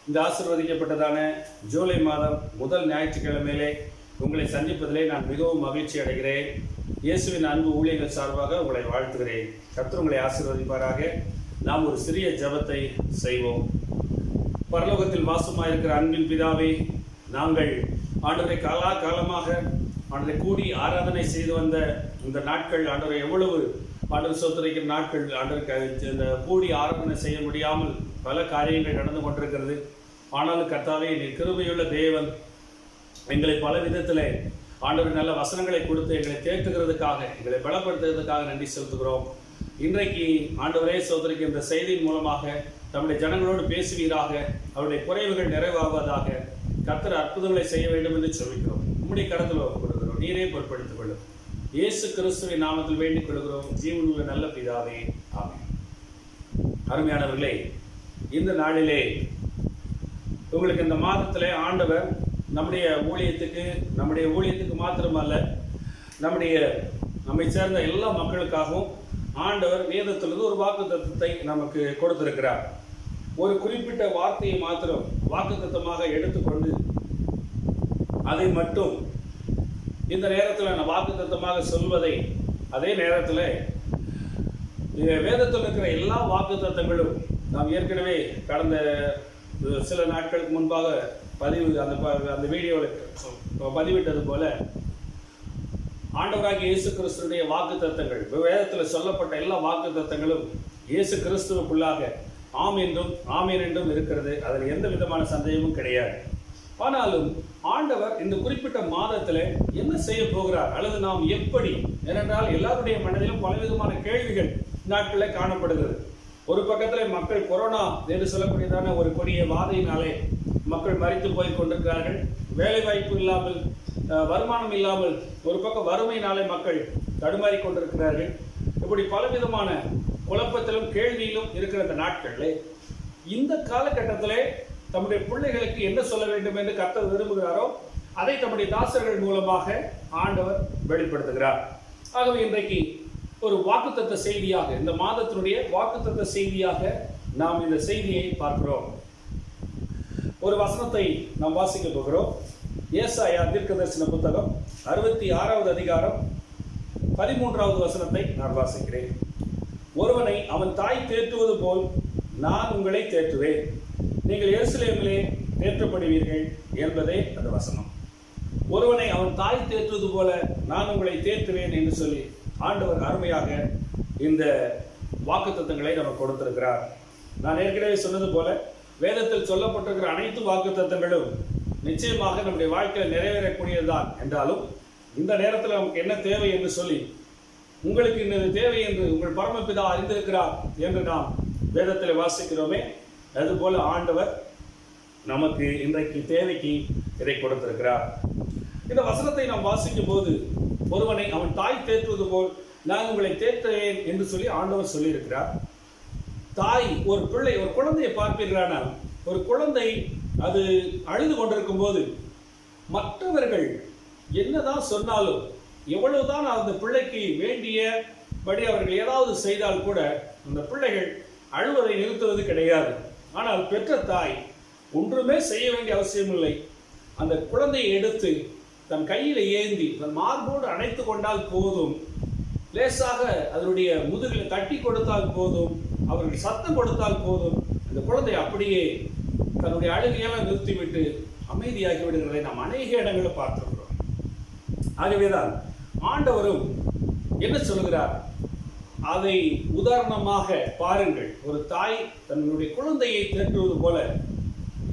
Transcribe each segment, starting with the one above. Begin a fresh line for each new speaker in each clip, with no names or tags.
இந்த ஆசீர்வதிக்கப்பட்டதான ஜூலை மாதம் முதல் ஞாயிற்றுக்கிழமையிலே உங்களை சந்திப்பதிலே நான் மிகவும் மகிழ்ச்சி அடைகிறேன். இயேசுவின் அன்பு ஊழியர்கள் சார்பாக உங்களை வாழ்த்துகிறேன். கர்த்தர் உங்களை ஆசீர்வதிப்பாராக. நாம் ஒரு சிறிய ஜெபத்தை செய்வோம். பரலோகத்தில் வாசமாயிருக்கிற அன்பின் பிதாவே, நாங்கள் ஆண்டவரை காலமாக ஆண்டவரை கூடி ஆராதனை செய்து வந்த இந்த நாட்கள், ஆண்டவரை எவ்வளவு ஆண்டவர் சோதரிக்கிற நாட்கள், ஆண்டவருக்கு இந்த கூடி ஆராதனை செய்ய முடியாமல் பல காரியங்கள் நடந்து கொண்டிருக்கிறது. ஆனாலும் கர்த்தாவே, நீ கிருபையுள்ள தேவன், எங்களை பல விதத்தில் ஆண்டவர் நல்ல வசனங்களை கொடுத்து எங்களை தேற்றுகிறதுக்காக, எங்களை பலப்படுத்துறதுக்காக நன்றி செலுத்துகிறோம். இன்றைக்கு ஆண்டவரே சோதரிக்கு இந்த செய்தியின் மூலமாக நம்முடைய ஜனங்களோடு பேசுவீராக. அவருடைய குறைவுகள் நிறைவாவதாக. கர்த்தர் அற்புதங்களை செய்ய வேண்டும் என்று சொல்லிக்கிறோம். உம்முடைய கரத்தில் கொடுக்கிறோம். நீரே பொறுப்படுத்திக் கொள்ளும். இயேசு கிறிஸ்துவின் நாமத்தில் வேண்டிக் கொள்கிறோம், ஜீவனுள்ள நல்ல பிதாவே, ஆமென். அருமையானவர்களே, இந்த நாளிலே உங்களுக்கு இந்த மாதத்திலே ஆண்டவர் நம்முடைய ஊழியத்துக்கு மாத்திரமல்ல, நம்மை சேர்ந்த எல்லா மக்களுக்காகவும் ஆண்டவர் வேதத்திலிருந்து ஒரு வாக்குத்தத்தத்தை நமக்கு கொடுத்திருக்கிறார். ஒரு குறிப்பிட்ட வார்த்தையை மாத்திரம் வாக்குத்தத்தமாக எடுத்துக்கொண்டு அதை மட்டும் இந்த நேரத்தில் நான் வாக்குத்தத்தமாக சொல்வதை, அதே நேரத்தில் வேதத்தில் இருக்கிற எல்லா வாக்குத்தத்தங்களும் நாம் ஏற்கனவே கடந்த சில நாட்களுக்கு முன்பாக அந்த வீடியோவில் பதிவிட்டது போல, ஆண்டவராகிய இயேசு கிறிஸ்துடைய வாக்குத்தத்தங்கள், வேதத்தில் சொல்லப்பட்ட எல்லா வாக்குத்தத்தங்களும் இயேசு கிறிஸ்துவுக்குள்ளாக ஆமென் என்றும் இருக்கிறது. அதில் எந்த விதமான சந்தேகமும் கிடையாது. ஆனாலும் ஆண்டவர் இந்த குறிப்பிட்ட மாதத்தில் என்ன செய்ய போகிறார், அல்லது நாம் எப்படி, ஏனென்றால் எல்லாருடைய மனதிலும் பலவிதமான கேள்விகள் நாட்களில் காணப்படுகிறது. ஒரு பக்கத்தில் மக்கள் கொரோனா என்று சொல்லக்கூடியதான ஒரு கொடிய வாதையினாலே மக்கள் மரித்து போய் கொண்டிருக்கிறார்கள். வேலை வாய்ப்பு இல்லாமல், வருமானம் இல்லாமல், ஒரு பக்கம் வறுமையினாலே மக்கள் தடுமாறி கொண்டிருக்கிறார்கள். இப்படி பலவிதமான குழப்பத்திலும் கேள்வியிலும் இருக்கிற இந்த நாட்களில், இந்த காலகட்டத்திலே தம்முடைய பிள்ளைகளுக்கு என்ன சொல்ல வேண்டும் என்று கர்த்தர் விரும்புகிறாரோ அதை தம்முடைய தாசர்கள் மூலமாக ஆண்டவர் வெளிப்படுத்துகிறார். ஆகவே இன்றைக்கு ஒரு வாக்குத்தத்த செய்தியாக, இந்த மாதத்தினுடைய வாக்குத்தத்த செய்தியாக நாம் இந்த செய்தியை பார்க்கிறோம். ஒரு வசனத்தை நாம் வாசிக்க போகிறோம். ஏசாயா தீர்க்கதரிசன புத்தகம் 66வது அதிகாரம் 13வது வசனத்தை நான் வாசிக்கிறேன். ஒருவனை அவன் தாய் தேற்றுவது போல் நான் உங்களை தேற்றுவேன், நீங்கள் எருசலேமிலே தேற்றப்படுவீர்கள் என்பதே அந்த வசனம். ஒருவனை அவன் தாய் தேற்றுவது போல நான் உங்களை தேற்றுவேன் என்று சொல்லி ஆண்டவர் அருமையாக இந்த வாக்குத்தத்தங்களை நமக்கு கொடுத்திருக்கிறார். நான் ஏற்கனவே சொன்னது போல, வேதத்தில் சொல்லப்பட்டிருக்கிற அனைத்து வாக்குத்தத்தங்களும் நிச்சயமாக நம்முடைய வாழ்க்கையில் நிறைவேறக்கூடியதுதான். என்றாலும் இந்த நேரத்தில் நமக்கு என்ன தேவை என்று சொல்லி, உங்களுக்கு இன்னது தேவை என்று உங்கள் பரமபிதா அறிந்திருக்கிறார் என்று நாம் வேதத்தில் வாசிக்கிறோமே, அதுபோல ஆண்டவர் நமக்கு இன்றைக்கு தேவைக்கு இதை கொடுத்திருக்கிறார். இந்த வசனத்தை நாம் வாசிக்கும் போது, ஒருவனை அவன் தாய் தேற்றுவது போல் நான் உங்களை தேற்றுவேன் என்று சொல்லி ஆண்டவர் சொல்லியிருக்கிறார். தாய், ஒரு குழந்தையை பார்ப்பீர்களானால், ஒரு குழந்தை அது அழுது கொண்டிருக்கும் போது மற்றவர்கள் என்னதான் சொன்னாலும், எவ்வளவுதான் அந்த பிள்ளைக்கு வேண்டியபடி அவர்கள் ஏதாவது செய்தால் கூட அந்த பிள்ளைகள் அழுவதை நிறுத்துவது கிடையாது. ஆனால் பெற்ற தாய் ஒன்றுமே செய்ய வேண்டிய அவசியம் இல்லை. அந்த குழந்தையை எடுத்து தன் கையில் ஏந்தி தன் மார்போடு அணைத்து கொண்டால் போதும், லேசாக அதனுடைய முதுகில் தட்டி கொடுத்தால் போதும், அவர்கள் சத்தம் கொடுத்தால் போதும், அந்த குழந்தை அப்படியே தன்னுடைய அழுகையெல்லாம் நிறுத்திவிட்டு அமைதியாகி விடுகிறதை நாம் அநேக இடங்களில் பார்த்திருக்கிறோம். ஆகவேதான் ஆண்டவரும் என்ன சொல்கிறார், அதை உதாரணமாக பாருங்கள். ஒரு தாய் தன்னுடைய குழந்தையை தேற்றுவது போல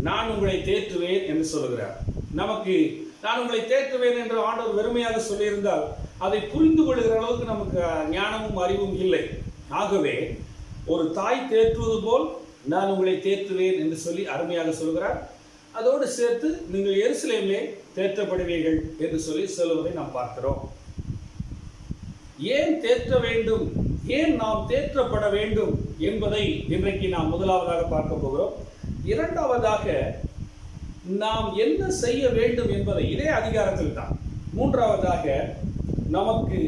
நான் உங்களை தேற்றுவேன் என்று சொல்கிறார். நமக்கு நான் உங்களை தேற்றுவேன் என்று ஆண்டவர் வெறுமையாக சொல்லியிருந்தால் அதை புரிந்து கொள்கிற அளவுக்கு நமக்கு ஞானமும் அறிவும் இல்லை. ஆகவே ஒரு தாய் தேற்றுவது போல் நான் உங்களை தேற்றுவேன் என்று சொல்லி அருமையாக சொல்கிறார். அதோடு சேர்த்து நீங்கள் எருசலேமிலே தேற்றப்படுவீர்கள் என்று சொல்லி சொல்வதை நாம் பார்க்கிறோம். ஏன் தேற்ற வேண்டும், ஏன் நாம் தேற்றப்பட வேண்டும் என்பதை இன்றைக்கு நாம் முதலாவதாக பார்க்க போகிறோம். இரண்டாவதாக நாம் என்ன செய்ய வேண்டும் என்பதை இதே அதிகாரத்தில் தான். மூன்றாவதாக நமக்கு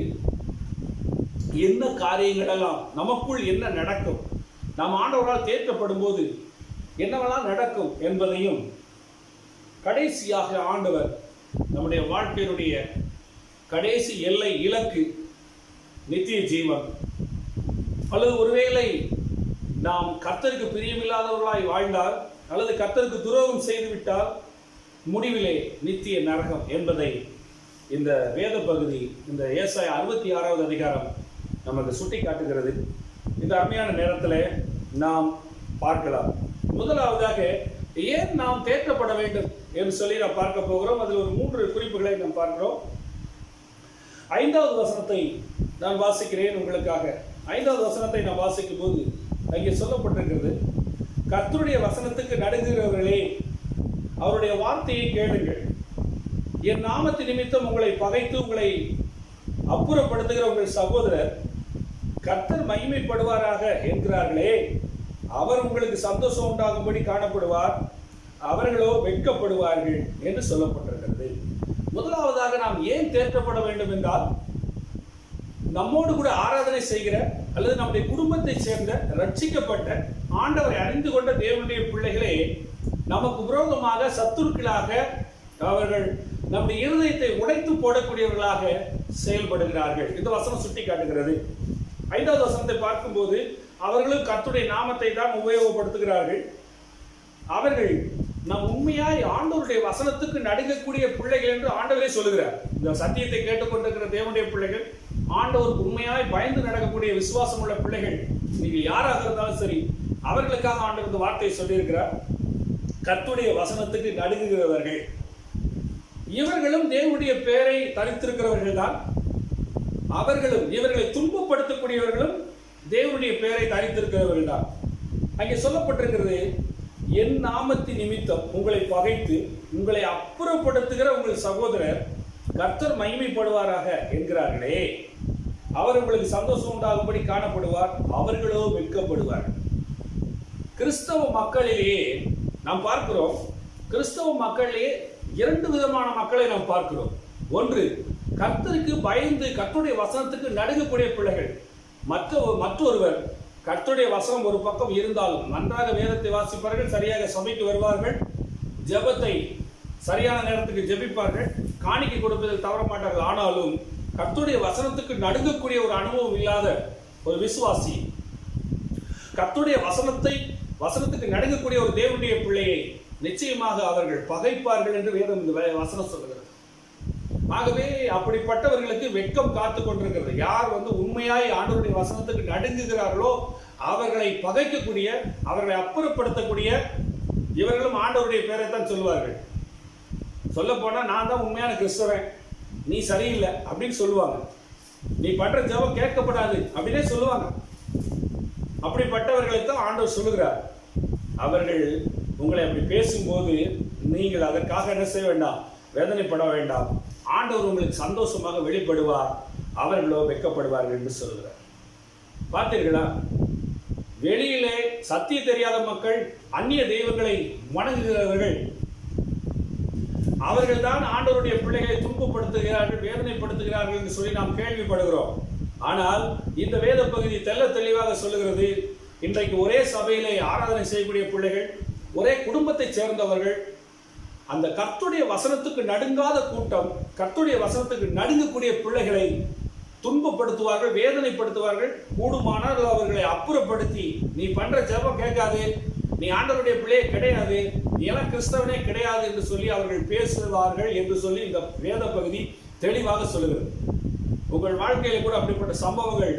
என்ன காரியங்களெல்லாம், நமக்குள் என்ன நடக்கும், நாம் ஆண்டவரால் தேற்றப்படும் போது என்னவெல்லாம் நடக்கும் என்பதையும், கடைசியாக ஆண்டவர் நம்முடைய வாழ்க்கையினுடைய கடைசி எல்லை இலக்கு நித்திய ஜீவன், அல்லது ஒருவேளை நாம் கர்த்தருக்கு பிரியமில்லாதவர்களாய் வாழ்ந்தால் அல்லது கர்த்தருக்கு துரோகம் செய்துவிட்டால் முடிவிலே நித்திய நரகம் என்பதை இந்த வேத பகுதி, இந்த ஏசாயா 66வது அதிகாரம் நமக்கு சுட்டி காட்டுகிறது. இந்த அருமையான நேரத்தில் நாம் பார்க்கலாம். முதலாவதாக ஏன் நாம் தேற்றப்பட வேண்டும் என்று சொல்லி நாம் பார்க்க போகிறோம். அதில் ஒரு 3 குறிப்புகளை நாம் பார்க்கிறோம். 5வது வசனத்தை நான் வாசிக்கிறேன் உங்களுக்காக. 5வது வசனத்தை நான் வாசிக்கும் போது அங்கே சொல்லப்பட்டிருக்கிறது, கர்த்தருடைய வசனத்துக்கு நடுங்குகிறவர்களே, அவருடைய வார்த்தையை கேளுங்கள். என் நாமத்து நிமித்தம் உங்களை பகைத்து உங்களை அப்புறப்படுத்துகிற உங்கள் சகோதரர் கர்த்தர் மகிமைப்படுவாராக என்கிறார்களே, அவர் உங்களுக்கு சந்தோஷம் உண்டாகும்படி காணப்படுவார், அவர்களோ வெட்கப்படுவார்கள் என்று சொல்லப்பட்டிருக்கிறது. முதலாவதாக நாம் ஏன் தேற்றப்பட வேண்டும் என்றால், நம்மோடு கூட ஆராதனை செய்கிற அல்லது நம்முடைய குடும்பத்தை சேர்ந்த ரட்சிக்கப்பட்ட ஆண்டவரை அறிந்து கொண்ட தேவனுடைய பிள்ளைகளே நமக்கு விரோதமாக சத்துருக்களாக அவர்கள் நம்முடைய இருதயத்தை உடைத்து போடக்கூடியவர்களாக செயல்படுகிறார்கள். இந்த வசனம் சுட்டி காட்டுகிறது. 5வது வசனத்தை பார்க்கும்போது அவர்களும் கர்த்தருடைய நாமத்தை தான் உபயோகப்படுத்துகிறார்கள். அவர்கள் நம் உண்மையாய் ஆண்டவருடைய வசனத்துக்கு நடுங்கக்கூடிய பிள்ளைகள் என்று ஆண்டவரே சொல்லுகிறார். இந்த சத்தியத்தை கேட்டுக்கொண்டிருக்கிற தேவனுடைய பிள்ளைகள், ஆண்டவருக்கு உண்மையாய் பயந்து நடக்கக்கூடிய விசுவாசம் உள்ள பிள்ளைகள், நீங்கள் யாராக இருந்தாலும் சரி, அவர்களுக்காக ஆண்டவர் இந்த வார்த்தையை சொல்லியிருக்கிறார். கர்த்தருடைய வசனத்துக்கு நடுங்குகிறவர்கள், இவர்களும் தேவனுடைய பெயரை தரித்திருக்கிறவர்கள் தான். அவர்களும், இவர்களை துன்பப்படுத்தக்கூடியவர்களும் தேவனுடைய பெயரை தரித்திருக்கிறவர்கள் தான். அங்கே சொல்லப்பட்டிருக்கிறது, என் நாமத்தின் நிமித்தம் உங்களை பகைத்து உங்களை அப்புறப்படுத்துகிற உங்கள் சகோதரர் கர்த்தர் மகிமைப்படுவாராக என்கிறார்களே, அவர் உங்களுக்கு சந்தோஷம் உண்டாகும்படி காணப்படுவார், அவர்களோ வெட்கப்படுவார். கிறிஸ்தவ மக்களிலேயே நாம் பார்க்கிறோம், கிறிஸ்தவ மக்களிலேயே 2 விதமான மக்களை நாம் பார்க்கிறோம். ஒன்று, கர்த்தருக்கு பயந்து கர்த்தருடைய வசனத்துக்கு நடுங்கக்கூடிய பிள்ளைகள். மற்றொருவர், கர்த்தருடைய வசனம் ஒரு பக்கம் இருந்தாலும் நன்றாக வேதத்தை வாசிப்பார்கள், சரியாக சபைக்கு வருவார்கள், ஜெபத்தை சரியான நேரத்துக்கு ஜெபிப்பார்கள், காணிக்கை கொடுப்பதில் தவற மாட்டார்கள். ஆனாலும் கர்த்தருடைய வசனத்துக்கு நடுங்கக்கூடிய ஒரு அனுபவம் இல்லாத ஒரு விசுவாசி, கர்த்தருடைய வசனத்துக்கு நடுங்கக்கூடிய ஒரு தேவனுடைய பிள்ளையை நிச்சயமாக அவர்கள் பகைப்பார்கள் என்று வேதம் இந்த வசனம் சொல்லுகிறது. ஆகவே அப்படிப்பட்டவர்களுக்கு வெட்கம் காத்து கொண்டிருக்கிறது. யார் உண்மையாய் ஆண்டவருடைய வசனத்துக்கு நடுங்குகிறார்களோ அவர்களை பகைக்கக்கூடிய, அவர்களை அப்புறப்படுத்தக்கூடிய இவர்களும் ஆண்டவருடைய பெயரைத்தான் சொல்லுவார்கள். சொல்ல போனா, நான் தான் உண்மையான கிறிஸ்தவன், நீ சரியில்லை அப்படின்னு சொல்லுவாங்க. நீ பண்ற ஜெபம் கேட்கப்படாது அப்படின்னே சொல்லுவாங்க. அப்படிப்பட்டவர்களை தான் ஆண்டவர் சொல்லுகிறார். அவர்கள் உங்களை அப்படி பேசும்போது நீங்கள் அதற்காக என்ன செய்ய வேண்டாம், வேதனைப்பட வேண்டாம். ஆண்டவர் உங்களுக்கு சந்தோஷமாக வெளிப்படுவார், அவர்களோ வெட்கப்படுவார்கள் என்று சொல்கிறார். பார்த்தீர்களா? வெளியிலே சத்திய தெரியாத மக்கள், அந்நிய தெய்வங்களை வணங்குகிறவர்கள், அவர்கள் தான் ஆண்டவருடைய பிள்ளைகளை துன்பப்படுத்துகிறார்கள், வேதனைப்படுத்துகிறார்கள் என்று சொல்லி நாம் கேள்விப்படுகிறோம். ஆனால் இந்த வேத பகுதி தெள்ள தெளிவாக சொல்லுகிறது, இன்றைக்கு ஒரே சபையிலே ஆராதனை செய்யக்கூடிய பிள்ளைகள், ஒரே குடும்பத்தை சேர்ந்தவர்கள், அந்த கர்த்தருடைய வசனத்துக்கு நடுங்காத கூட்டம், கர்த்தருடைய வசனத்துக்கு நடுங்கக்கூடிய பிள்ளைகளை துன்பப்படுத்துவார்கள், வேதனைப்படுத்துவார்கள். கூடுமானால் அவர்களை அப்புறப்படுத்தி, நீ பண்ற ஜெபம் கேட்காது, நீ ஆண்டவருடைய பிள்ளையே கிடையாது, நீ எல்லாம் கிறிஸ்தவனே கிடையாது என்று சொல்லி அவர்கள் பேசுவார்கள் என்று சொல்லி இந்த வேத பகுதி தெளிவாக சொல்லுகிறது. உங்கள் வாழ்க்கையில கூட அப்படிப்பட்ட சம்பவங்கள்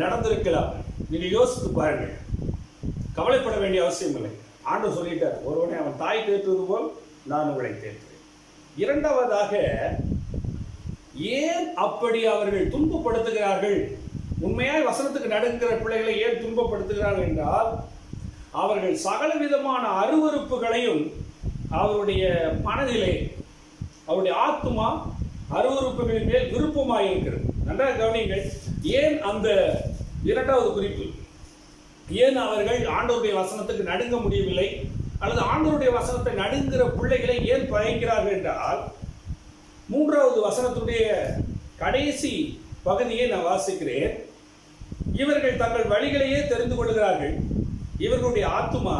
நடந்திருக்கலாம். நீங்க யோசித்து பாருங்கள். கவலைப்பட வேண்டிய அவசியம் இல்லை. ஆண்டவர் சொல்லிட்டார், ஒருவனை அவன் தாய் தேற்றுவது போல் நான் உங்களை தேற்றுவேன். இரண்டாவதாக, ஏன் அப்படி அவர்கள் துன்பப்படுத்துகிறார்கள், உண்மையாய் வசனத்துக்கு நடுங்கிற பிள்ளைகளை ஏன் துன்பப்படுத்துகிறார்கள் என்றால், அவர்கள் சகல விதமான அருவருப்புகளையும் அவருடைய மனதிலே, அவருடைய ஆத்மா அருவருப்புகளின் மேல் விருப்பமாக இருக்கிறது. நன்றாக கவனியுங்கள். ஏன் அந்த இரண்டாவது குறிப்பு, ஏன் அவர்கள் ஆண்டவருடைய வசனத்துக்கு நடுங்க முடியவில்லை, அல்லது ஆண்டவருடைய வசனத்தை நடுங்கிற பிள்ளைகளை ஏன் பகைக்கிறார்கள் என்றால், 3வது வசனத்துடைய கடைசி பகுதியை நான் வாசிக்கிறேன். இவர்கள் தங்கள் வழிகளையே தெரிந்து கொள்கிறார்கள், இவர்களுடைய ஆத்துமா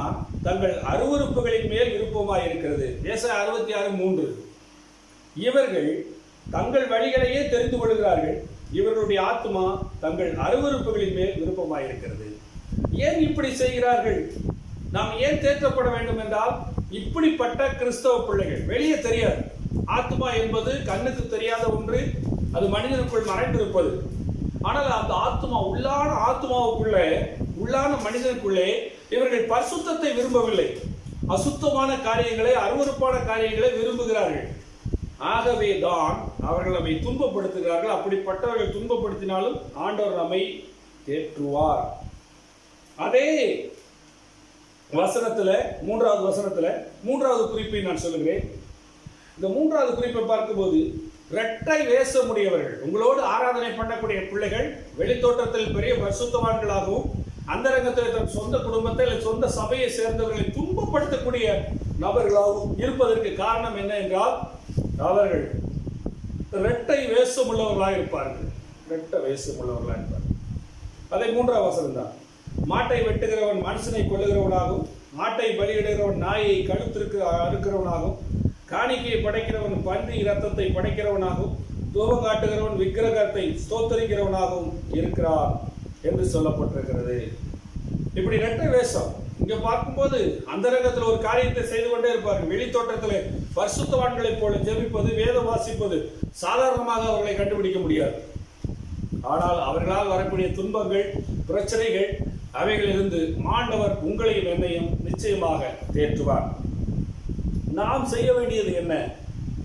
தங்கள் அருவருப்புகளின் மேல் விருப்பமாய் இருக்கிறது. ஏசாயா 66:3. இவர்கள் தங்கள் வழிகளையே தெரிந்து கொள்கிறார்கள், இவர்களுடைய ஆத்துமா தங்கள் அருவருப்புகளின் மேல் விருப்பமாய் இருக்கிறது. ஏன் இப்படி செய்கிறார்கள்? நாம் ஏன் தேற்றப்பட வேண்டும் என்றால், இப்படிப்பட்ட கிறிஸ்தவ பிள்ளைகள் வெளியே தெரியாது. ஆத்மா என்பது கண்ணுக்கு தெரியாத ஒன்று, அது மனிதனுக்குள் மறைந்திருப்பது. ஆனால் அந்த ஆத்மா, உள்ளான ஆத்மாவுக்குள்ளே, உள்ளான மனிதனுக்குள்ளே இவர்கள் பரிசுத்தத்தை விரும்பவில்லை, அசுத்தமான காரியங்களை, அருவருப்பான காரியங்களை விரும்புகிறார்கள். ஆகவே தான் அவர்கள் நம்மை துன்பப்படுத்துகிறார்கள். அப்படிப்பட்டவர்கள் துன்பப்படுத்தினாலும் ஆண்டவர் நம்மை தேற்றுவார். அதே வசனத்துல, மூன்றாவது வசனத்துல மூன்றாவது குறிப்பை நான் சொல்லுகிறேன். இந்த மூன்றாவது குறிப்பை பார்க்கும்போது, இரட்டை வேஷமுடையவர்கள், உங்களோடு ஆராதனை பண்ணக்கூடிய பிள்ளைகள் வெளித்தோற்றத்தில் பெரிய பரிசுத்தவான்களாகவும் அந்தரங்கத்தில் தன் சொந்த குடும்பத்தை அல்லது சொந்த சபையை சேர்ந்தவர்களை துன்பப்படுத்தக்கூடிய நபர்களாகவும் இருப்பதற்கு காரணம் என்ன என்றால், அவர்கள் இரட்டை வேஷமுள்ளவர்களாக இருப்பார்கள். இரட்டை வேஷமுள்ளவர்களாக இருப்பார்கள். அதை மூன்றாவது வசனம் தான். மாட்டை வெட்டுகிறவன் மனுஷனை கொல்லுகிறவனாகவும், மாட்டை பலியிடுகிறவன் நாயை கழுத்திற்கு அறுக்கிறவனாகவும், காணிக்கையை படைக்கிறவன் பன்றி இரத்தத்தை படைக்கிறவனாகவும், தூபம் காட்டுகிறவன் விக்கிரகத்தை ஸ்தோத்தரிக்கிறவனாகவும் இருக்கிறார் என்று சொல்லப்பட்டிருக்கிறது. இப்படி இரட்டை வேஷம். இங்க பார்க்கும்போது அந்தரங்கத்தில் ஒரு காரியத்தை செய்து கொண்டே இருப்பார்கள். வெளித்தோட்டத்தில் பரிசுத்தவான்களைப் போல ஜெபிப்பது, வேதம் வாசிப்பது சாதாரணமாக அவர்களை கண்டுபிடிக்க முடியாது. ஆனால் அவர்களால் வரக்கூடிய துன்பங்கள், பிரச்சனைகள், அவைகளிலிருந்து ஆண்டவர் உங்களையும் என்னையும் நிச்சயமாக தேற்றுவார். நாம் செய்ய வேண்டியது என்ன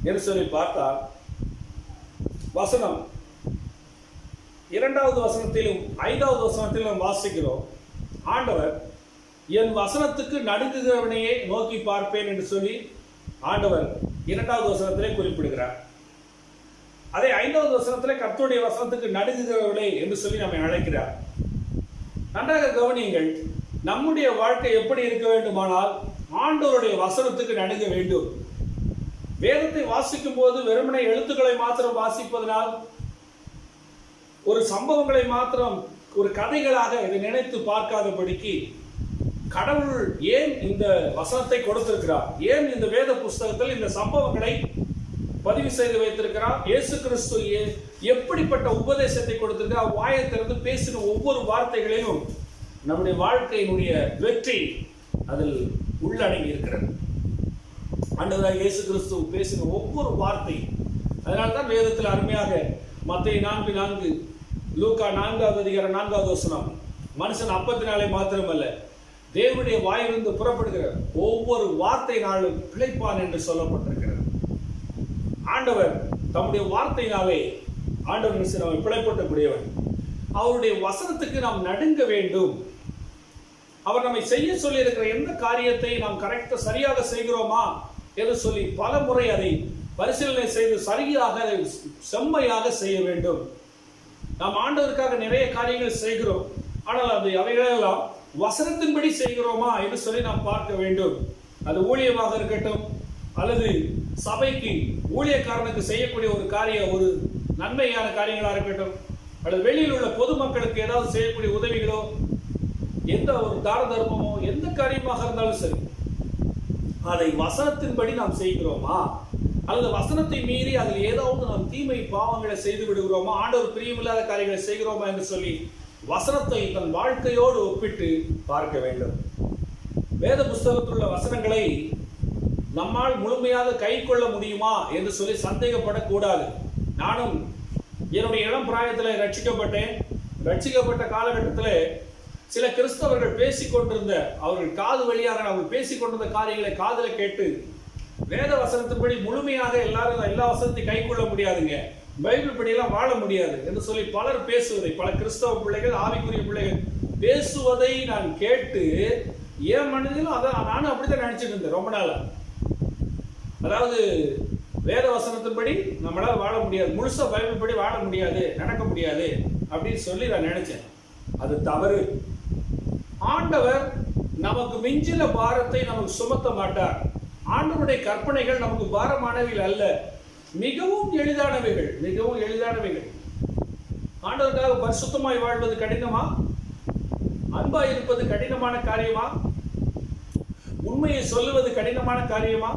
என்று சொல்லி பார்த்தால், வசனம் 2வது வசனத்திலும் 5வது வசனத்திலும் வாசிக்கிறோம். ஆண்டவர் என் வசனத்துக்கு நடுங்குகிறவனையே நோக்கி பார்ப்பேன் என்று சொல்லி ஆண்டவர் 2வது வசனத்திலே குறிப்பிடுகிறார். அதே 5வது வசனத்திலே கர்த்தருடைய வசனத்துக்கு நடுங்குகிறவர்களே என்று சொல்லி நம்மை அழைக்கிறார். நன்றாக கவனியுங்கள். நம்முடைய வாழ்க்கை எப்படி இருக்க வேண்டுமானால் ஆண்டவருடைய வசனத்துக்கு நடுங்க வேண்டும். வேதத்தை வாசிக்கும் போது வெறுமனை எழுத்துக்களை மாத்திரம் வாசிப்பதனால், ஒரு சம்பவங்களை மாத்திரம் ஒரு கதைகளாக இதை நினைத்து பார்க்காதபடிக்கு, கடவுள் ஏன் இந்த வசனத்தை கொடுத்திருக்கிறார், ஏன் இந்த வேத புஸ்தகத்தில் இந்த சம்பவங்களை பதிவு செய்து வைத்திருக்கிறார், இயேசு கிறிஸ்து எப்படிப்பட்ட உபதேசத்தை கொடுத்திருக்கிறார், வாயை திறந்து பேசின ஒவ்வொரு வார்த்தைகளிலும் நம்முடைய வாழ்க்கையினுடைய வெற்றி அதில் உள்ளடங்கி இருக்கிறது. ஆண்டவராகிய இயேசு கிறிஸ்து பேசின ஒவ்வொரு வார்த்தை. அதனால்தான் வேதத்தில் அருமையாக மத்தேயு 4:4, லூக்கா 4வது அதிகாரம் 4வது வசனம், மனுஷன் அப்பத்தினாலே மாத்திரமல்ல தேவனுடைய வாயிலிருந்து புறப்படுகிற ஒவ்வொரு வார்த்தை நாளும் பிழைப்பான் என்று சொல்லப்பட்டிருக்கிறது. ஆண்டவர் தம்முடைய வார்த்தையினாலே ஆண்டவர் நம்மை பிழைப்பட்டக்கூடியவர். அவருடைய வசனத்துக்கு நாம் நடுங்க வேண்டும். அவர் நம்மை செய்ய சொல்லி இருக்கிற எந்த காரியத்தை நாம் கரெக்டாக சரியாக செய்கிறோமா என்று சொல்லி பல முறை அதை பரிசீலனை செய்து சரியாக செம்மையாக செய்ய வேண்டும். நாம் ஆண்டவருக்காக நிறைய காரியங்கள் செய்கிறோம், ஆனால் அவைகளெல்லாம் வசனத்தின்படி செய்கிறோமா என்று சொல்லி நாம் பார்க்க வேண்டும். அது ஊழியமாக இருக்கட்டும், அல்லது சபைக்கு ஊழியக்காரனுக்கு செய்யக்கூடிய ஒரு காரியம், ஒரு நன்மையான காரியங்களாக இருக்கட்டும், அல்லது வெளியில் உள்ள பொதுமக்களுக்கு ஏதாவது செய்யக்கூடிய உதவிகளோ, எந்த ஒரு தான தர்மமோ, எந்த காரியமாக இருந்தாலும் சரி, அதை வசனத்தின்படி நாம் செய்கிறோமா, அல்லது வசனத்தை மீறி அதில் ஏதாவது நாம் தீமை பாவங்களை செய்து விடுகிறோமா, ஆண்டவர் பிரியமில்லாத காரியங்களை செய்கிறோமா என்று சொல்லி வசனத்தை தன் வாழ்க்கையோடு ஒப்பிட்டு பார்க்க வேண்டும். வேத புஸ்தகத்தில் உள்ள வசனங்களை நம்மால் முழுமையாக கை கொள்ள முடியுமா என்று சொல்லி சந்தேகப்படக்கூடாது. நானும் என்னுடைய இளம் பிராயத்தில் ரட்சிக்கப்பட்ட காலகட்டத்தில் சில கிறிஸ்தவர்கள் பேசிக்கொண்டிருந்த, அவர்கள் காது வழியாக அவர்கள் பேசிக்கொண்டிருந்த காரியங்களை காதில் கேட்டு, வேத வசனத்தின்படி முழுமையாக எல்லா வசனத்தையும் கை கொள்ள முடியாதுங்க, பைபிள் படியெல்லாம் வாழ முடியாது என்று சொல்லி பலர் பேசுவதை, பல கிறிஸ்தவ பிள்ளைகள், ஆவிக்குரிய பிள்ளைகள் பேசுவதை நான் கேட்டு, ஏன் மனதிலும் அதான் நானும் அப்படித்தான் நினைச்சிட்டு இருந்தேன் ரொம்ப நாளா. அதாவது வேத வசனத்தின்படி நம்மளால வாழ முடியாது, முழுசா பைபிள் படி வாழ முடியாது, நடக்க முடியாது அப்படின்னு சொல்லி நான் நினைச்சேன். அது தவறு. ஆண்டவர் நமக்கு மிஞ்சின பாரத்தை நமக்கு சுமத்த மாட்டார். ஆண்டவருடைய கற்பனைகள் நமக்கு பாரமானவைகள் அல்ல, மிகவும் எளிதானவைகள், மிகவும் எளிதானவைகள். ஆண்டவருக்காக பரிசுத்தமாய் வாழ்வது கடினமா? அன்பா இருப்பது கடினமான காரியமா? உண்மையை சொல்லுவது கடினமான காரியமா?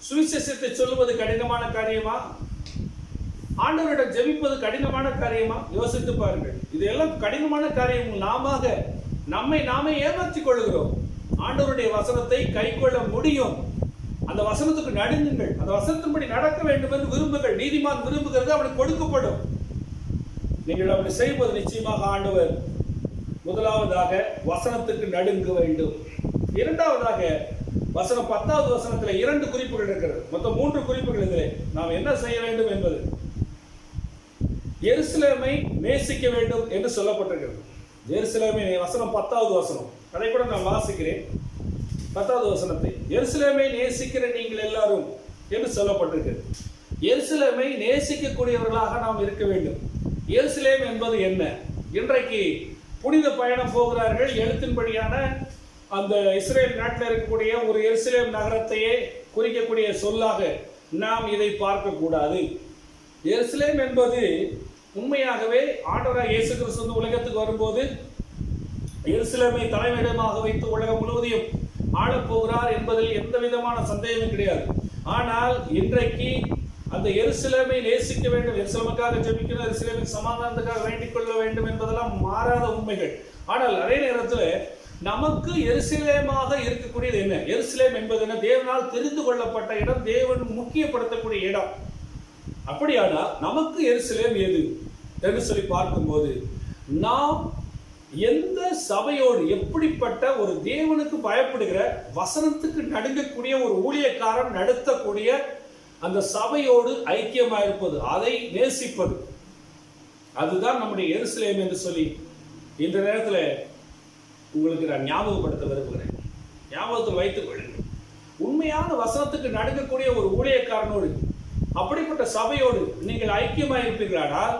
சுவிசேஷத்தை சொல்லுவது கடினமான காரியமா? ஆண்டவரிடம் ஜெபிப்பது கடினமான காரியமா? யோசித்து பாருங்கள். இதெல்லாம் கடினமான காரியம். நம்மை நாமே ஏமாற்றிக் கொள்கிறோம். ஆண்டவருடைய வசனத்தை கைக்கொள்ள முடியும். அந்த வசனத்துக்கு நடுங்குங்கள். அந்த வசனத்தின்படி நடக்க வேண்டும் என்று விரும்புங்கள். நீதிமான் விரும்புகிறது அவனுக்கு கொடுக்கப்படும். நீங்கள் அப்படி செய்வது நிச்சயமாக ஆண்டவர் முதலாவதாக வசனத்துக்கு நடுங்க வேண்டும். இரண்டாவதாக வசனம் 10வது வசனத்தில் 2 குறிப்புகள் இருக்கிறது. மொத்தம் 3 குறிப்புகள். இதிலே நாம் என்ன செய்ய வேண்டும் என்பது எருசலேமை நேசிக்க வேண்டும் என்று சொல்லப்பட்டிருக்கிறது. எருசலேமை வசனம் 10வது வசனம், அதை கூட நான் வாசிக்கிறேன். 10வது வசனத்தை, எருசலேமை நேசிக்கிற நீங்கள் எல்லாரும் என்று சொல்லப்பட்டிருக்கிறது. எருசலேமை நேசிக்கக்கூடியவர்களாக நாம் இருக்க வேண்டும். எருசலேம் என்பது என்ன? இன்றைக்கு புனித பயணம் போகிறார்கள். எழுத்தின்படியான அந்த இஸ்ரேல் நாட்டில் இருக்கக்கூடிய ஒரு எருசலேம் நகரத்தையே குறிக்கக்கூடிய சொல்லாக நாம் இதை பார்க்கக்கூடாது. எருசலேம் என்பது உண்மையாகவே ஆண்டவராக இயேசு கிறிஸ்து உலகத்துக்கு வரும்போது எருசலேமை தலைமையிடமாக வைத்து உலகம் முழுவதையும் ஆளப்போகிறார் என்பதில் எந்த விதமான சந்தேகமும் கிடையாது. ஆனால் இன்றைக்கு அந்த எருசலேமை நேசிக்க வேண்டும், எருசலேமுக்காக ஜெபிக்கணும், எருசலேமின் சமாதானத்துக்காக வேண்டிக் கொள்ள வேண்டும் என்பதெல்லாம் மாறாத உண்மைகள். ஆனால் அதே நேரத்தில் நமக்கு எருசலேமாக இருக்கக்கூடியது என்ன? எருசலேம் என்பது என்ன? தேவனால் தெரிந்து கொள்ளப்பட்ட இடம், தேவன் முக்கியப்படுத்தக்கூடிய இடம். அப்படியானால் நமக்கு எருசலேம் எது என்று சொல்லி பார்க்கும்போது, நாம் எந்த சபையோடு, எப்படிப்பட்ட ஒரு தேவனுக்கு பயப்படுகிற வசனத்துக்கு நடுங்கக்கூடிய ஒரு ஊழியக்காரன் நடத்தக்கூடிய அந்த சபையோடு ஐக்கியமாக இருப்பது, அதை நேசிப்பது, அதுதான் நம்முடைய எருசலேம் என்று சொல்லி இந்த நேரத்தில் உங்களுக்கு நான் ஞாபகப்படுத்த விரும்புகிறேன். ஞாபகத்தில் வைத்துக் கொள்ளுங்கள். உண்மையான வசனத்துக்கு நடுங்கக்கூடிய ஒரு ஊழியக்காரனோடு, அப்படிப்பட்ட சபையோடு நீங்கள் ஐக்கியமாக இருப்பீர்களானால்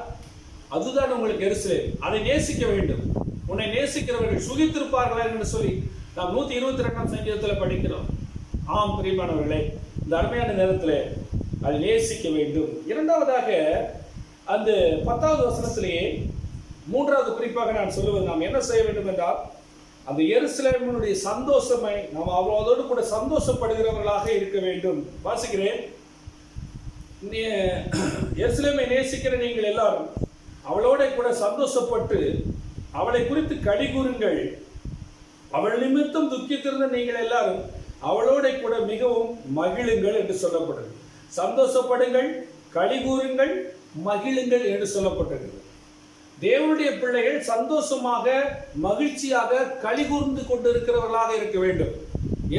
அதுதான் உங்களுக்கு எருசலேம். அதை நேசிக்க வேண்டும். உன்னை நேசிக்கிறவர்கள் சுகித்திருப்பார்களா என்று சொல்லி நாம் 122ஆம் சங்கீதத்தில் படிக்கிறோம். ஆம் பிரியமானவர்களே, இந்த அருமையான நேரத்தில் அதை நேசிக்க வேண்டும். இரண்டாவதாக அந்த 10வது வசனத்திலேயே 3வது குறிப்பாக நான் சொல்லுவது, நாம் என்ன செய்ய வேண்டும் என்றால் அந்த எருசலேமினுடைய சந்தோஷமை நாம் அவளோடு கூட சந்தோஷப்படுகிறவர்களாக இருக்க வேண்டும். வாசிக்கிறேன். எருசலேமை நேசிக்கிற நீங்கள் எல்லாரும் அவளோட கூட சந்தோஷப்பட்டு அவளை குறித்து களி கூறுங்கள். அவள் நிமித்தம் துக்கித்திருந்த நீங்கள் எல்லாரும் அவளோட கூட மிகவும் மகிழுங்கள் என்று சொல்லப்படுகிறது. சந்தோஷப்படுங்கள், களி கூறுங்கள், மகிழுங்கள் என்று சொல்லப்பட்டிருக்கிறது. தேவனுடைய பிள்ளைகள் சந்தோஷமாக, மகிழ்ச்சியாக, களி கூர்ந்து கொண்டிருக்கிறவர்களாக இருக்க வேண்டும்.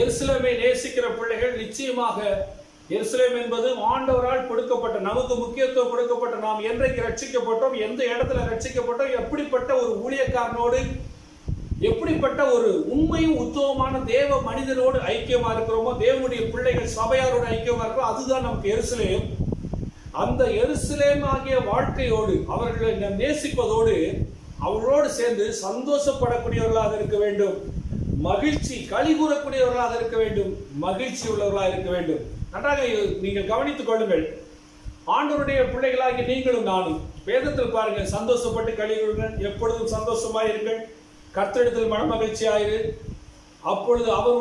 எருசலேமை நேசிக்கிற பிள்ளைகள் நிச்சயமாக, எருசலேம் என்பது ஆண்டவரால் கொடுக்கப்பட்ட, நமக்கு முக்கியத்துவம் கொடுக்கப்பட்ட, நாம் என்றைக்கு ரட்சிக்கப்பட்டோம், எந்த இடத்துல ரட்சிக்கப்பட்டோம், எப்படிப்பட்ட ஒரு ஊழியக்காரனோடு, எப்படிப்பட்ட ஒரு உண்மையும் உத்தமமான தேவ மனிதனோடு ஐக்கியமா இருக்கிறோமோ, தேவனுடைய பிள்ளைகள் சபையாரோடு ஐக்கியமா இருக்கிறோம், அதுதான் நமக்கு எருசலேம். அந்த எருசலேம் ஆகிய வாழ்க்கையோடு அவர்களை நேசிப்பதோடு அவர்களோடு சேர்ந்து சந்தோஷப்படக்கூடியவர்களாக இருக்க வேண்டும். மகிழ்ச்சி, களி கூறக்கூடியவர்களாக இருக்க வேண்டும். மகிழ்ச்சி உள்ளவர்களாக இருக்க வேண்டும். நன்றாக நீங்கள் கவனித்துக் கொள்ளுங்கள். ஆண்டவருடைய பிள்ளைகளாகி நீங்களும் நானும் வேதத்தில் பாருங்கள், சந்தோஷப்பட்டு களி கூறுங்கள், எப்பொழுதும் சந்தோஷமாயிருங்கள், கர்த்தரிடத்தில் மனமகிழ்ச்சியாயிரு, அப்பொழுது அவர்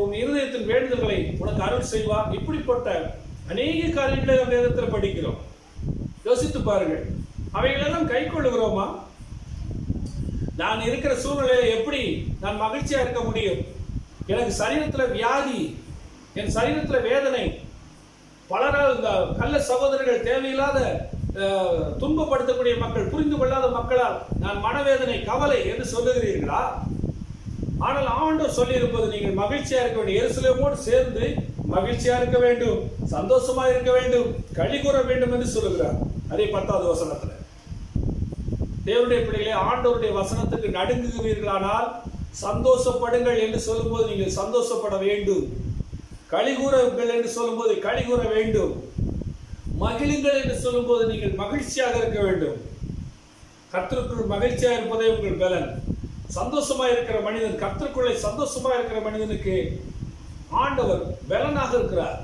உன் இருதயத்தின் வேண்டுதல்களை உனக்கு அருள் செய்வார். இப்படிப்பட்ட அநேக காரியங்களை வேதத்தில் படிக்கிறோம். யோசித்து பாருங்கள், அவைகளெல்லாம் கை கொள்ளுகிறோமா? நான் இருக்கிற சூழ்நிலையில எப்படி நான் மகிழ்ச்சியா இருக்க முடியும்? எனக்கு சரீரத்தில் வியாதி, என் சரீரத்தில் வேதனை, பலரால் இந்த கள்ள சகோதரர்கள், தேவையில்லாத துன்பப்படுத்தக்கூடிய மக்கள், புரிந்து கொள்ளாத மக்களால் நான் மனவேதனை, கவலை என்று சொல்லுகிறீர்களா? ஆனால் ஆண்டவர் சொல்லி இருப்பது, நீங்கள் மகிழ்ச்சியா இருக்க வேண்டும். எருசலேமோடு சேர்ந்து மகிழ்ச்சியா இருக்க வேண்டும், சந்தோஷமா இருக்க வேண்டும், களி கூற வேண்டும் என்று சொல்லுகிறார். அதே 10வது வசனத்துல, தேவனுடைய பிள்ளைகளே, ஆண்டவருடைய வசனத்துக்கு நடுங்குகிறீர்களானால் சந்தோஷப்படுங்கள் என்று சொல்லும்போது நீங்கள் சந்தோஷப்பட வேண்டும். களி கூறுங்கள் என்று சொல்லும்போது களி கூற வேண்டும். மகிழுங்கள் என்று சொல்லும்போது நீங்கள் மகிழ்ச்சியாக இருக்க வேண்டும். கர்த்தருக்குள் மகிழ்ச்சியாக இருப்பதே உங்கள் பலன். சந்தோஷமா இருக்கிற மனிதன், கர்த்தருக்குள்ளே சந்தோஷமா இருக்கிற மனிதனுக்கு ஆண்டவர் பலனாக இருக்கிறார்.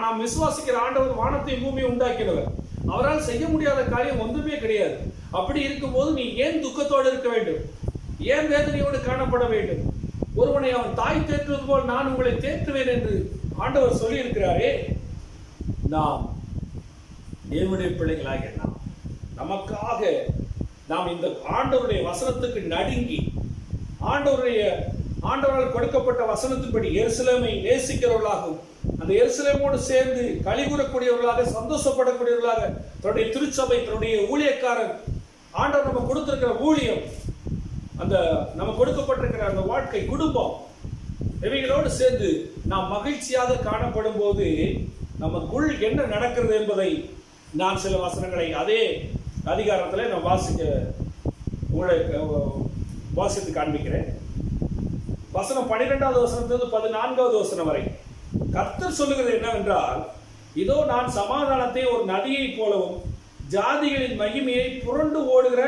நாம் விசுவாசிக்கிற ஆண்டவர் வானத்தை பூமியை உண்டாக்கினவர். அவரால் செய்ய முடியாத காரியம் ஒன்றுமே கிடையாது. அப்படி இருக்கும்போது நீ ஏன் துக்கத்தோடு இருக்க வேண்டும்? ஏன் வேதனையோடு காணப்பட வேண்டும்? ஒருவனை அவன் தாய் தேற்றுவது போல் நான் உங்களை தேற்றுவேன் என்று ஆண்டவர் சொல்லி இருக்கிறாரே. நாம் தேவனுடைய பிள்ளைகளாகிய நமக்காக நாம் இந்த ஆண்டவருடைய வசனத்துக்கு நடுங்கி ஆண்டவரால் கொடுக்கப்பட்ட வசனத்தின்படி எருசலேமை நேசிக்கிறவர்களாகவும் அந்த எருசலேமோடு சேர்ந்து களிகூறக்கூடியவர்களாக சந்தோஷப்படக்கூடியவர்களாக தன்னுடைய திருச்சபை, தன்னுடைய ஊழியக்காரர், ஆண்டவர் நம்ம கொடுத்திருக்கிற ஊழியம், அந்த நம்ம கொடுக்கப்பட்டிருக்கிற அந்த வாழ்க்கை, குடும்பம், இவைகளோடு சேர்ந்து நாம் மகிழ்ச்சியாக காணப்படும் போது நமக்குள் என்ன நடக்கிறது என்பதை நான் சில வசனங்களை அதே அதிகாரத்தில் நான் வாசித்து காண்பிக்கிறேன். வசனம் 12வது வசனத்திலிருந்து 14வது வசனம் வரை கர்த்தர் சொல்லுகிறது என்னவென்றால், இதோ நான் சமாதானத்தை ஒரு நதியை போலவும் ஜாதிகளின் மகிமையை புரண்டு ஓடுகிற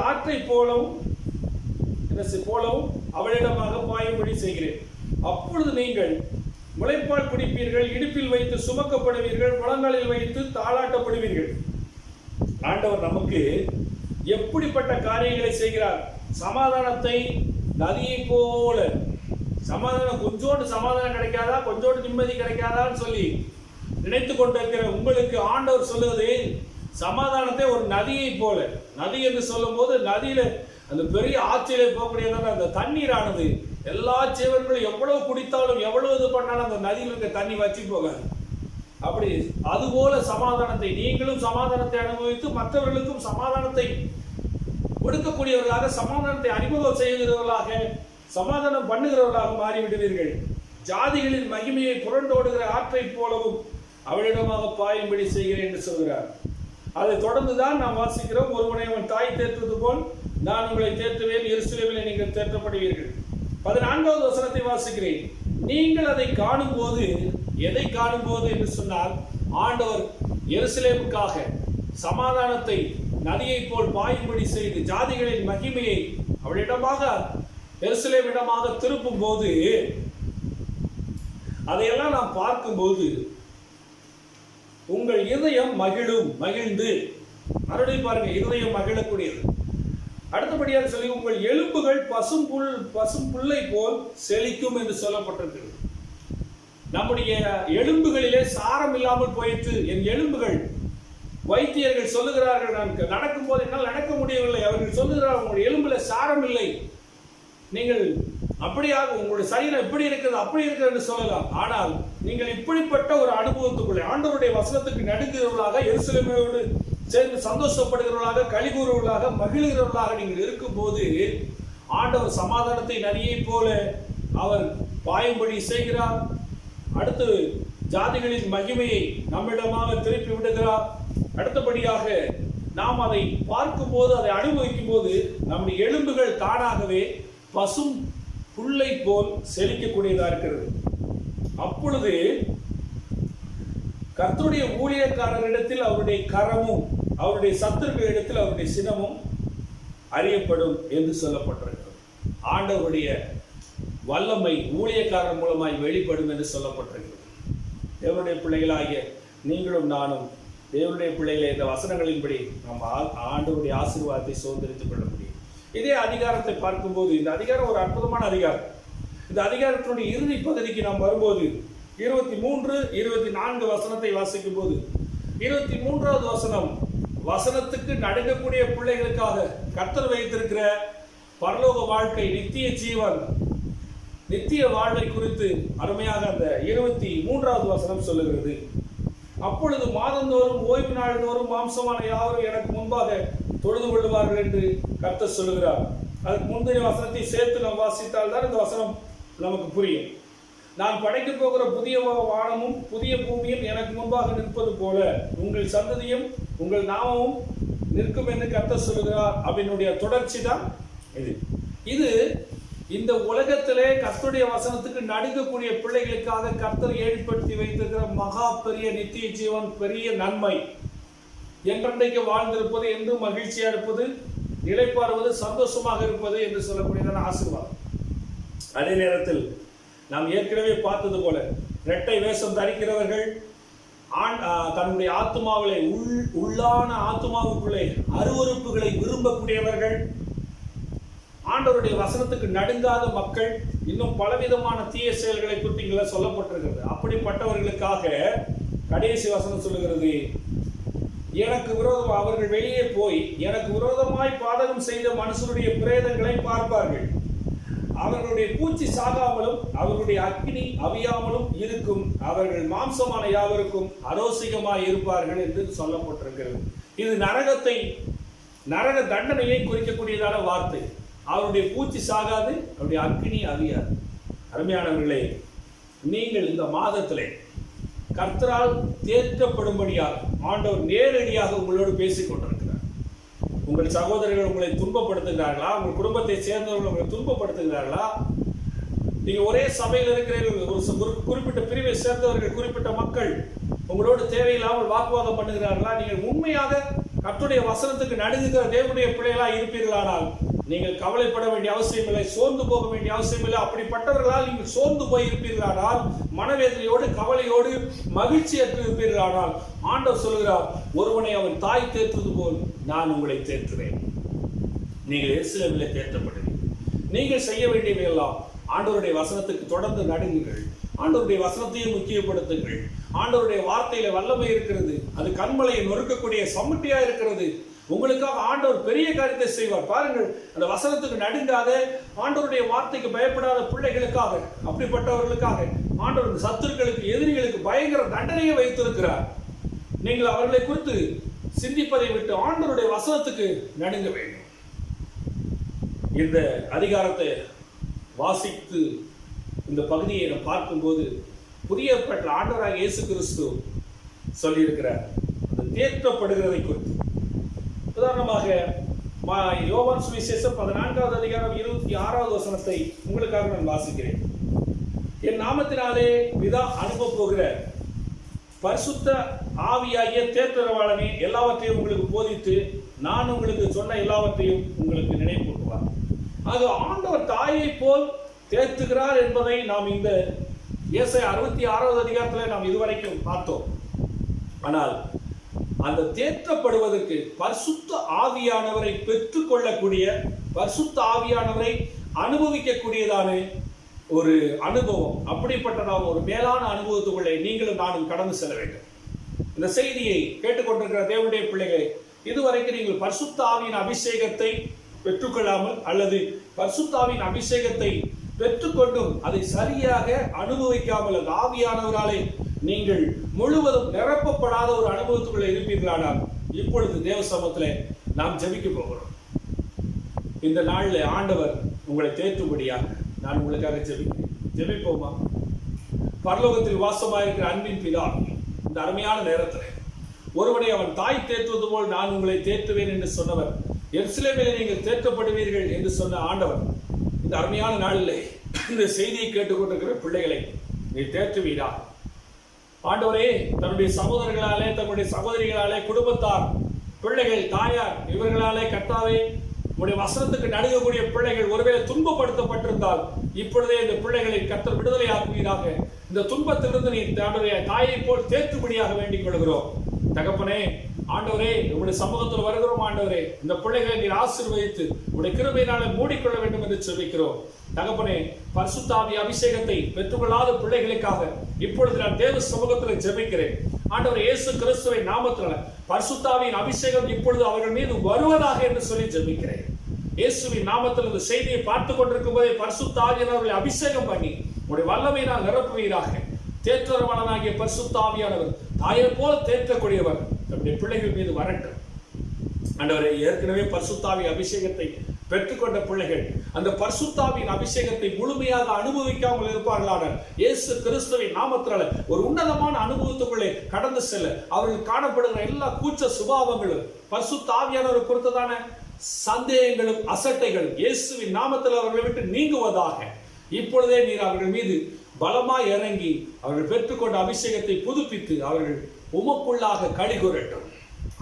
ஆற்றை போலவும் அவளிடமாக பாயும்படி செய்கிறேன். அப்பொழுது நீங்கள் முளைப்பால் குடிப்பீர்கள், இடுப்பில் வைத்து சுமக்கப்படுவீர்கள், முழங்காலில் வைத்து தாளாட்டப்படுவீர்கள். ஆண்டவர் நமக்கு எப்படிப்பட்ட காரியங்களை செய்கிறார்? சமாதானத்தை நதியை போல, கொஞ்சோண்டு சமாதானம் கிடைக்காதா, கொஞ்சோண்டு நிம்மதி கிடைக்காதான்னு சொல்லி நினைத்து கொண்டிருக்கிற உங்களுக்கு ஆண்டவர் சொல்லுவது சமாதானத்தை ஒரு நதியை போல. நதி என்று சொல்லும் போது நதியில அந்த பெரிய ஆற்றிலே போகக்கூடியதான அந்த தண்ணீரானது எல்லா ஜீவன்களும் எவ்வளவு குடித்தாலும் எவ்வளவு இது பண்ணாலும் அந்த நதியில் இருக்க தண்ணி வச்சு போகாது. அப்படி அதுபோல சமாதானத்தை நீங்களும் சமாதானத்தை அனுபவித்து மற்றவர்களுக்கும் சமாதானத்தை கொடுக்கக்கூடியவர்களாக, சமாதானத்தை அறிமுகம் செய்கிறவர்களாக, சமாதானம் பண்ணுகிறவர்களாக மாறிவிடுவீர்கள். ஜாதிகளின் மகிமையை புரண்டோடுகிற ஆற்றை போலவும் அவளிடமாக பாயும்படி செய்கிறேன் என்று சொல்கிறார். அதை தொடர்ந்துதான் நாம் வாசிக்கிறோம். ஒருவனை அவன் தாய் தேற்றுவது போல் நான் உங்களை தேற்றுவேன், எருசலேமிலே நீங்கள் தேற்றப்படுவீர்கள். 14வது வசனத்தை வாசிக்கிறேன். நீங்கள் அதை காணும் போது, எதை காணும் போது என்று சொன்னால், ஆண்டவர் எருசலேமுக்காக சமாதானத்தை நதியை போல் பாயும்படி செய்து ஜாதிகளின் மகிமையை அவளிடமாக, எருசலேமிடமாக திருப்பும் போது, அதையெல்லாம் நாம் பார்க்கும்போது உங்கள் இதயம் மகிழ்ந்து, மறுபடியும் பாருங்க, இதயம் மகிழக்கூடியது. அடுத்தபடியாக சொல்லி உங்கள் எலும்புகள் பசும் புல்லை போல் செழிக்கும் என்று சொல்லப்பட்டிருக்கிறது. நம்முடைய எலும்புகளிலே சாரம் இல்லாமல் போயிற்று. என் எலும்புகள், வைத்தியர்கள் சொல்லுகிறார்கள், நான் நடக்கும் போது என்னால் நடக்க முடியவில்லை. அவர்கள் சொல்லுகிறார்கள், உங்களுடைய எலும்புல சாரம் இல்லை, நீங்கள் அப்படியாக உங்களுடைய சரீரம் எப்படி இருக்கிறது அப்படி இருக்கிறது என்று சொல்லலாம். ஆனால் நீங்கள் இப்படிப்பட்ட ஒரு அனுபவத்துக்குள்ளே ஆண்டவருடைய வசனத்துக்கு நடுங்குகிறவர்களாக, எருசலேமோடு சேர்ந்து சந்தோஷப்படுகிறவர்களாக, களிகூறுவர்களாக, மகிழ்கிறவர்களாக நீங்கள் இருக்கும்போது ஆண்டவர் சமாதானத்தை நதியை போல அவர் பாயும்படி செய்கிறார். அடுத்து ஜாதிகளின் மகிமையை நம்மிடமாக திருப்பி விடுகிறார். அடுத்தபடியாக நாம் அதை பார்க்கும் போது, அதை அனுபவிக்கும் போது நம்முடைய எலும்புகள் தானாகவே பசும் புல்லை போல் செழிக்கக்கூடியதா இருக்கிறது. அப்பொழுது கர்த்தருடைய ஊழியக்காரரிடத்தில் அவருடைய கரமும், அவருடைய சத்துருக்களிடத்தில் அவருடைய சினமும் அறியப்படும் என்று சொல்லப்பட்டிருக்கிறது. ஆண்டவருடைய வல்லமை ஊழியக்காரர் மூலமாய் வெளிப்படும் என்று சொல்லப்பட்டிருக்கிறது. தேவனுடைய பிள்ளைகளாகிய நீங்களும் நானும் தேவனுடைய பிள்ளைகளை இந்த வசனங்களின்படி நம்ம ஆண்டவருடைய ஆசீர்வாதத்தை சுதந்திரித்துக் கொள்ள முடியும். இதே அதிகாரத்தை பார்க்கும்போது, இந்த அதிகாரம் ஒரு அற்புதமான அதிகாரம். இந்த அதிகாரத்தினுடைய இறுதி பகுதிக்கு நாம் வரும்போது 23, 24 வசனத்தை வாசிக்கும் போது, 23வது வசனம் வசனத்துக்கு நடுங்கக்கூடிய பிள்ளைகளுக்காக கர்த்தர் வைத்திருக்கிற பரலோக வாழ்க்கை, நித்திய ஜீவன், நித்திய வாழ்வை குறித்து அருமையாக அந்த 23வது வசனம் சொல்லுகிறது. அப்பொழுது மாதந்தோறும் ஓய்வு நாள்தோறும் மாம்சமான யாவரும் எனக்கு முன்பாக தொழுது கொள்வார்கள் என்று கர்த்தர் சொல்லுகிறார். அதுக்கு முந்தைய வசனத்தை சேர்த்து நாம் வாசித்தால் தான் இந்த வசனம் நமக்கு புரியும். நான் படைக்க போகிற புதிய வானமும் புதிய பூமியும் எனக்கு முன்பாக நிற்பது போல உங்கள் சந்ததியும் உங்கள் நாமமும் நிற்கும் என்று கர்த்தர் சொல்லுகிறார். அப்படின்னுடைய தொடர்ச்சி தான் இது. இந்த உலகத்திலே கர்த்தருடைய வசனத்துக்கு நடுங்கக்கூடிய பிள்ளைகளுக்காக கர்த்தர் ஏற்படுத்தி வைத்திருக்கிற மகா பெரிய நித்திய ஜீவன், பெரிய நன்மை, என்றென்றைக்கு வாழ்ந்திருப்பது, என்றும் மகிழ்ச்சியா இருப்பது, இளைப்பாறுவது, சந்தோஷமாக இருப்பது என்று சொல்லக்கூடியதான ஆசீர்வாதம். அதே நேரத்தில் நாம் ஏற்கனவே பார்த்தது போல இரட்டை வேஷம் தரிக்கிறவர்கள், தன்னுடைய ஆத்மாவிலே உள்ளான ஆத்மாவுக்குள்ளே அருவருப்புகளை விரும்பக்கூடியவர்கள், ஆண்டவருடைய வசனத்துக்கு நடுங்காத மக்கள், இன்னும் பலவிதமான தீய செயல்களை குறித்து இங்கே சொல்லப்பட்டிருக்கிறது. அப்படிப்பட்டவர்களுக்காக கடைசி வசனம் சொல்லுகிறது, எனக்கு விரோதம் அவர்கள் வெளியே போய் எனக்கு விரோதமாய் பாதகம் செய்த மனுஷனுடைய பிரேதங்களை பார்ப்பார்கள். அவர்களுடைய பூச்சி சாகாமலும் அவர்களுடைய அக்கினி அவியாமலும் இருக்கும். அவர்கள் மாம்சமான யாவருக்கும் அரோசிகமாய் இருப்பார்கள் என்று சொல்லப்பட்டிருக்கிறது. இது நரக தண்டனையை குறிக்கக்கூடியதான வார்த்தை. அவருடைய பூச்சி சாகாது, அவருடைய அக்கினி அவியாது. அருமையானவர்களே, நீங்கள் இந்த மாதத்திலே கர்த்தரால் தேற்றப்படும்படியாக ஆண்டவர் நேரடியாக உங்களோடு பேசிக் கொண்டிருக்கிறார். உங்கள் சகோதரர்கள் உங்களை துன்பப்படுத்துகிறார்களா? உங்கள் குடும்பத்தை சேர்ந்தவர்கள் உங்களை துன்பப்படுத்துகிறார்களா? நீங்க ஒரே சபையில் இருக்கிறீர்கள், ஒரு குறிப்பிட்ட பிரிவை சேர்ந்தவர்கள், குறிப்பிட்ட மக்கள் உங்களோடு தேவையில்லாமல் வாக்குவாதம் பண்ணுகிறார்களா? நீங்கள் உண்மையாக கர்த்தருடைய வசனத்துக்கு நடுங்குகிற தேவனுடைய பிள்ளைகளா இருப்பீர்களானால் நீங்கள் கவலைப்பட வேண்டிய அவசியம் இல்லை, சோர்ந்து போக வேண்டிய அவசியம் இல்லை. அப்படிப்பட்டவர்களால் நீங்கள் சோர்ந்து போய் இருப்பீர்களானால், மனவேதனையோடு கவலையோடு மகிழ்ச்சியற்று இருப்பீர்களானால், ஆண்டவர் சொல்கிறார், ஒருவனை அவன் தாய் தேற்றுவது போல் நான் உங்களை தேற்றுவேன். நீங்கள் எருசலேமிலே தேற்றப்படுவீர்கள். நீங்கள் செய்ய வேண்டியவையெல்லாம் ஆண்டவருடைய வசனத்துக்கு தொடர்ந்து நடுங்குங்கள். ஆண்டவருடைய வசனத்தையும் முக்கியப்படுத்துங்கள். ஆண்டவருடைய வார்த்தையில வல்லமை இருக்கிறது. அது கண்மலையை நொறுக்கக்கூடிய சம்மட்டியா இருக்கிறது. உங்களுக்காக ஆண்டவர் பெரிய காரியத்தை செய்வார். பாருங்கள், அந்த வசனத்துக்கு நடுங்காத, ஆண்டவருடைய வார்த்தைக்கு பயப்படாத பிள்ளைகளுக்காக, அப்படிப்பட்டவர்களுக்காக ஆண்டவர் சத்துருக்களுக்கு, எதிரிகளுக்கு பயங்கர தண்டனையை வைத்திருக்கிறார். நீங்கள் அவர்களை குறித்து சிந்திப்பதை விட்டு ஆண்டவருடைய வசனத்துக்கு நடுங்க வேண்டும். இந்த அதிகாரத்தை வாசித்து இந்த பகுதியை நாம் பார்க்கும்போது புதிய ஏற்பாட்டில் ஆண்டவராக இயேசு கிறிஸ்து சொல்லியிருக்கிறார் அந்த தேற்றப்படுகிறதை குறித்து. உதாரணமாக யோவான் சுவிசேஷம் 14வது அதிகாரம் 26வது வசனத்தை உங்களுக்காக நான் வாசிக்கிறேன். என் நாமத்தினாலே பிதா அனுப்ப போகிற பரிசுத்த ஆவியாகிய தேற்றரவாளனே எல்லாவற்றையும் உங்களுக்கு போதித்து நான் உங்களுக்கு சொன்ன எல்லாவற்றையும் உங்களுக்கு நினைப்பூட்டுவார். ஆக ஆண்டவர் தாயை போல் தேற்றுகிறார் என்பதை நாம் இந்த ஏசாயா 66வது அதிகாரத்தில் நாம் இதுவரைக்கும் பார்த்தோம். ஆனால் அந்த தேற்றப்படுவதற்கு பரிசுத்த ஆவியானவரை பெற்றுக்கொள்ளக்கூடிய, பரிசுத்த ஆவியானவரை அனுபவிக்கக்கூடியதான ஒரு அனுபவம், அப்படிப்பட்டதான ஒரு மேலான அனுபவத்துக்குள்ளே நீங்களும் நானும் கடந்து செல்ல வேண்டும். இந்த செய்தியை கேட்டுக்கொண்டிருக்கிற தேவனுடைய பிள்ளைகளை, இதுவரைக்கும் நீங்கள் பரிசுத்த ஆவியின் அபிஷேகத்தை பெற்றுக்கொள்ளாமல் அல்லது பரிசுத்த ஆவியின் அபிஷேகத்தை பெற்றுக்கொண்டும் அதை சரியாக அனுபவிக்காமல் அந்த ஆவியானவராலே நீங்கள் முழுவதும் நிரப்பப்படாத ஒரு அனுபவத்துக்குள்ள இருப்பீர்களானால், இப்பொழுது தேவ சமூகத்திலே நாம் ஜெபிக்க போகிறோம். இந்த நாளில் ஆண்டவர் உங்களை தேற்றும்படியாக நான் உங்களுக்காக ஜெபிப்போமா? பரலோகத்தில் வாசமாயிருக்கிற அன்பின் பிதா, இந்த அருமையான நேரத்தில் ஒருவனை அவன் தாய் தேற்றுவது போல் நான் உங்களை தேற்றுவேன் என்று சொன்னவர், எருசலேமிலே நீங்கள் தேற்றப்படுவீர்கள் என்று சொன்ன ஆண்டவர், இந்த அருமையான நாளிலே இந்த செய்தியை கேட்டுக்கொண்டிருக்கிற பிள்ளைகளை நீ தேற்றுவீரா? ஆண்டவரே, தன்னுடைய சகோதரர்களாலே, தன்னுடைய சகோதரிகளாலே, குடும்பத்தார், பிள்ளைகள், தாயார், இவர்களாலே கர்த்தாவே உடைய வசனத்துக்கு நடுங்கக்கூடிய பிள்ளைகள் ஒருவேளை துன்பப்படுத்தப்பட்டிருந்தால் இப்பொழுதே இந்த பிள்ளைகளை கர்த்தர் விடுதலை ஆக்குவீராக. இந்த துன்பத்திலிருந்து நீ தன்னுடைய தாயை போல் தேற்றும்படியாக வேண்டிக் கொள்கிறோம். தகப்பனே, ஆண்டவரே, உங்களுடைய சமூகத்தில் வருகிறோம். ஆண்டவரே, இந்த பிள்ளைகளை நீர் ஆசீர்வதித்து உடைய கிருபையினாலே மூடிக்கொள்ள வேண்டும் என்று செபிக்கிறோம். தகப்பனே, பரிசுத்த ஆவி அபிஷேகத்தை பெற்றுக்கொள்ளாத பிள்ளைகளுக்காக இப்பொழுது நான் தேவ சமூகத்தில் ஜெபிக்கிறேன். ஆண்டவர் இயேசு கிறிஸ்துவின் நாமத்தினால பரிசுத்த ஆவியின் அபிஷேகம் இப்பொழுது அவர்கள் மீது வருவதாக என்று சொல்லி ஜெபிக்கிறேன். இயேசுவின் நாமத்தில் இந்த செய்தியை பார்த்து கொண்டிருக்கும் போதே பரிசுத்த ஆவியானவர்களை அபிஷேகம் பண்ணி உடைய வல்லமையினால் நிரப்புவீராக. தேற்றரவாளனாகிய பரிசுத்த ஆவியானவர் தாயை போல தேற்றக்கூடியவர் நம்முடைய பிள்ளைகள் மீது வரட்டும். ஆண்டவரே, ஏற்கனவே பரிசுத்த ஆவி அபிஷேகத்தை பெற்றுக்கொண்ட பிள்ளைகள் அந்த பரிசுத்த ஆவியின் அபிஷேகத்தை முழுமையாக அனுபவிக்காமல் இருப்பார்களானால் இயேசு கிறிஸ்துவின் நாமத்தினால ஒரு உன்னதமான அனுபவத்துக்குள்ளே கடந்து செல்ல அவர்கள் காணப்படுகிற எல்லா கூச்ச சுபாவங்களும், பரிசுத்த ஆவியானவர் குறித்ததான சந்தேகங்களும் அசட்டைகளும் இயேசுவின் நாமத்தில் அவர்களை விட்டு நீங்குவதாக. இப்பொழுதே நீர் அவர்கள் மீது பலமாய் இறங்கி அவர்கள் பெற்றுக்கொண்ட அபிஷேகத்தை புதுப்பித்து அவர்கள் உமக்குள்ளாக களிகூறட்டும்.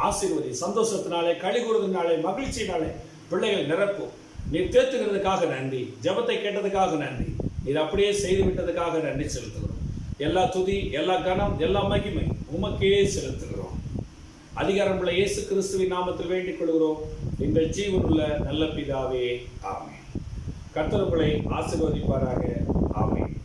ஆசீர்வதி. சந்தோஷத்தினாலே, களிகூறுவதனாலே, மகிழ்ச்சியினாலே பிள்ளைகள் நிரப்பும். நீர் தேற்றுகிறதுக்காக நன்றி. ஜெபத்தை கேட்டதுக்காக நன்றி. நீர் அப்படியே செய்து விட்டதுக்காக நன்றி செலுத்துகிறோம். எல்லா துதி, எல்லா கனம், எல்லா மகிமை உமக்கே செலுத்துகிறோம். அதிகாரமுள்ள இயேசு கிறிஸ்துவின் நாமத்தில் வேண்டிக் கொள்கிறோம் எங்கள் ஜீவனுள்ள நல்ல பிதாவே, ஆமென். கர்த்தர் உங்களை ஆசீர்வதிப்பாராக. ஆமென்.